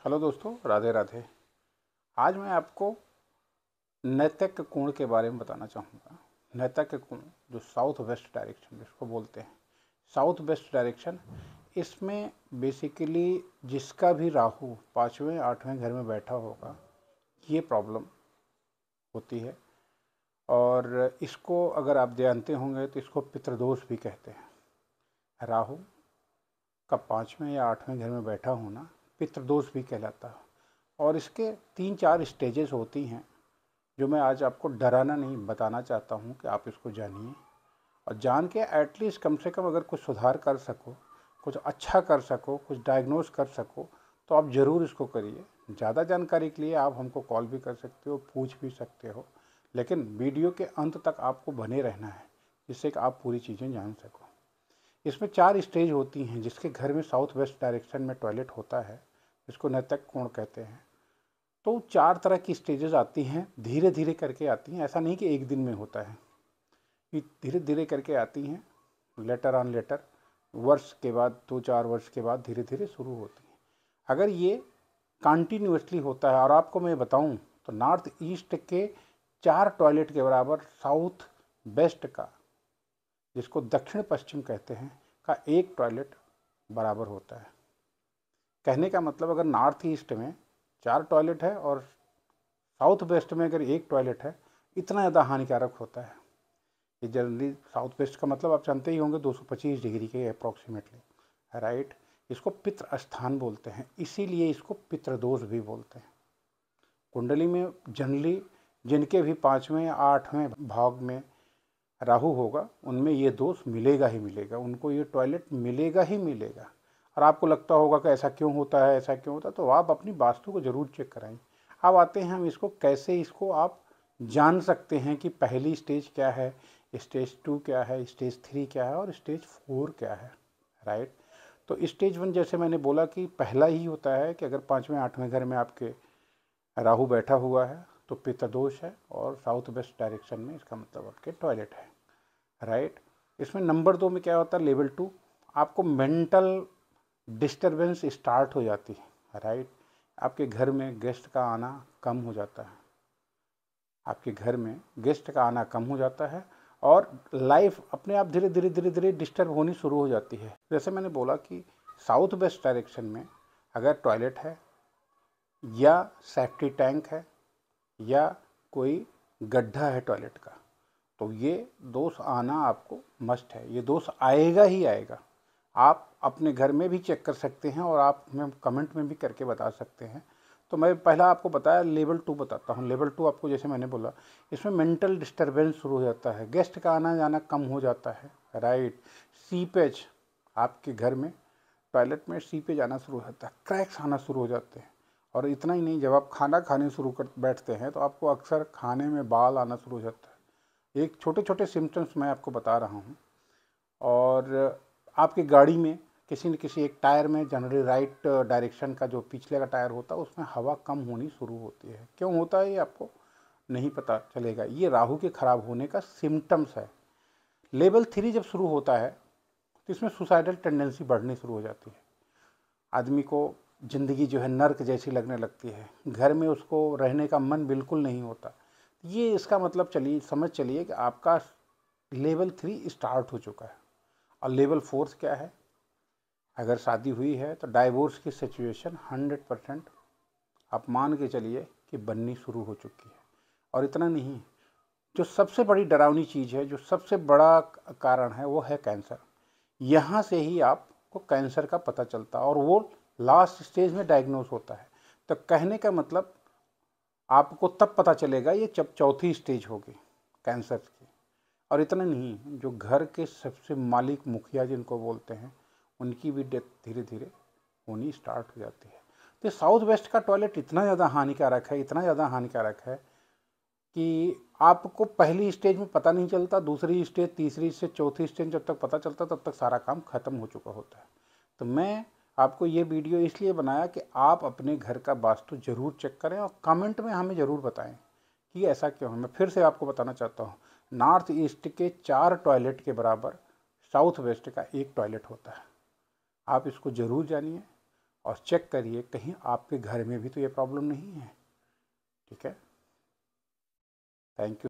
Hello दोस्तों, राधे राधे। आज मैं आपको नैतृत्य कोण के बारे में बताना चाहूँगा। नैतृत्य कोण जो साउथ वेस्ट डायरेक्शन जिसको बोलते हैं, साउथ वेस्ट डायरेक्शन, इसमें बेसिकली जिसका भी राहु 5वें 8वें घर में बैठा होगा ये प्रॉब्लम होती है। और इसको अगर आप जानते होंगे तो इसको पितृदोष भी कहते हैं। राहु का 5वें या 8वें घर में बैठा होना पितृदोष भी कहलाता है। और इसके 3-4 स्टेजेस होती हैं जो मैं आज आपको डराना नहीं, बताना चाहता हूँ कि आप इसको जानिए और जान के एटलीस्ट कम से कम अगर कुछ सुधार कर सको, कुछ अच्छा कर सको, कुछ डायग्नोज कर सको तो आप ज़रूर इसको करिए। ज़्यादा जानकारी के लिए आप हमको कॉल भी कर सकते हो, पूछ भी सकते हो, लेकिन वीडियो के अंत तक आपको बने रहना है जिससे कि आप पूरी चीज़ें जान सको। इसमें 4 स्टेज होती हैं। जिसके घर में साउथ वेस्ट डायरेक्शन में टॉयलेट होता है, इसको नैतृत्य कोण कहते हैं। तो 4 तरह की स्टेजेस आती हैं, धीरे धीरे करके आती हैं। ऐसा नहीं कि एक दिन में होता है, ये धीरे धीरे करके आती हैं। लेटर ऑन लेटर, वर्ष के बाद 2-4 वर्ष के बाद धीरे धीरे शुरू होती हैं। अगर ये कंटिन्यूसली होता है, और आपको मैं बताऊं तो नॉर्थ ईस्ट के 4 टॉयलेट के बराबर साउथ वेस्ट का, जिसको दक्षिण पश्चिम कहते हैं, का 1 टॉयलेट बराबर होता है। कहने का मतलब अगर नॉर्थ ईस्ट में 4 टॉयलेट है और साउथ वेस्ट में अगर 1 टॉयलेट है, इतना ज़्यादा हानिकारक होता है। ये जनरली साउथ वेस्ट का मतलब आप जानते ही होंगे 225 डिग्री के अप्रॉक्सीमेटली, राइट। इसको पितृ स्थान बोलते हैं, इसीलिए इसको पितृदोष भी बोलते हैं। कुंडली में जनरली जिनके भी 5वें या 8वें भाग में राहु होगा उनमें ये दोष मिलेगा ही मिलेगा, उनको ये टॉयलेट मिलेगा ही मिलेगा। और आपको लगता होगा कि ऐसा क्यों होता है, ऐसा क्यों होता है, तो आप अपनी वास्तु को ज़रूर चेक कराएं। अब आते हैं हम इसको कैसे, इसको आप जान सकते हैं कि पहली स्टेज क्या है, स्टेज 2 क्या है, स्टेज 3 क्या है और स्टेज 4 क्या है, राइट। तो स्टेज 1 जैसे मैंने बोला कि पहला ही होता है कि अगर 5वें 8वें घर में आपके राहु बैठा हुआ है तो पितृदोष है, और साउथ वेस्ट डायरेक्शन में इसका मतलब आपके टॉयलेट है, राइट। इसमें नंबर 2 में क्या होता है, लेवल 2, आपको मेंटल डिस्टरबेंस स्टार्ट हो जाती है, राइट। आपके घर में गेस्ट का आना कम हो जाता है, आपके घर में गेस्ट का आना कम हो जाता है और लाइफ अपने आप धीरे धीरे धीरे धीरे डिस्टर्ब होनी शुरू हो जाती है। जैसे मैंने बोला कि साउथ वेस्ट डायरेक्शन में अगर टॉयलेट है या सेफ्टी टैंक है या कोई गड्ढा है टॉयलेट का, तो ये दोष आना आपको मस्ट है, ये दोष आएगा ही आएगा। आप अपने घर में भी चेक कर सकते हैं और आप हमें कमेंट में भी करके बता सकते हैं। तो मैं पहला आपको बताया, लेवल 2 बताता हूँ। लेवल 2 आपको जैसे मैंने बोला, इसमें मेंटल डिस्टर्बेंस शुरू हो जाता है, गेस्ट का आना जाना कम हो जाता है, राइट। सीपेज, आपके घर में टॉयलेट में सीपेज आना शुरू हो जाता है, क्रैक्स आना शुरू हो जाते हैं। और इतना ही नहीं, जब आप खाना खाने शुरू कर बैठते हैं तो आपको अक्सर खाने में बाल आना शुरू हो जाता है। एक छोटे छोटे सिम्टम्स मैं आपको बता रहा हूँ। और आपकी गाड़ी में किसी न किसी एक टायर में, जनरली राइट डायरेक्शन का जो पिछले का टायर होता है, उसमें हवा कम होनी शुरू होती है। क्यों होता है ये आपको नहीं पता चलेगा, ये राहु के खराब होने का सिम्टम्स है। लेवल 3 जब शुरू होता है तो इसमें सुसाइडल टेंडेंसी बढ़नी शुरू हो जाती है। आदमी को ज़िंदगी जो है नर्क जैसी लगने लगती है, घर में उसको रहने का मन बिल्कुल नहीं होता। ये इसका मतलब चलिए समझ चलिए कि आपका लेवल 3 स्टार्ट हो चुका है। और लेवल 4 क्या है, अगर शादी हुई है तो डाइवोर्स की सिचुएशन 100% आप मान के चलिए कि बननी शुरू हो चुकी है। और इतना नहीं, जो सबसे बड़ी डरावनी चीज़ है, जो सबसे बड़ा कारण है, वो है कैंसर। यहाँ से ही आपको कैंसर का पता चलता है और वो लास्ट स्टेज में डायग्नोस होता है। तो कहने का मतलब आपको तब पता चलेगा ये जब चौथी स्टेज होगी कैंसर की। और इतना नहीं, जो घर के सबसे मालिक मुखिया जिनको बोलते हैं, उनकी भी डेथ धीरे धीरे होनी स्टार्ट हो जाती है। तो साउथ वेस्ट का टॉयलेट इतना ज़्यादा हानिकारक है, इतना ज़्यादा हानिकारक है कि आपको पहली स्टेज में पता नहीं चलता, दूसरी स्टेज, तीसरी स्टेज, चौथी स्टेज जब तक पता चलता तब तक सारा काम खत्म हो चुका होता है। तो मैं आपको ये वीडियो इसलिए बनाया कि आप अपने घर का वास्तु ज़रूर चेक करें और कमेंट में हमें ज़रूर बताएं कि ऐसा क्यों है। मैं फिर से आपको बताना चाहता हूँ, नॉर्थ ईस्ट के 4 टॉयलेट के बराबर साउथ वेस्ट का 1 टॉयलेट होता है। आप इसको ज़रूर जानिए और चेक करिए कहीं आपके घर में भी तो ये प्रॉब्लम नहीं है। ठीक है, थैंक यू।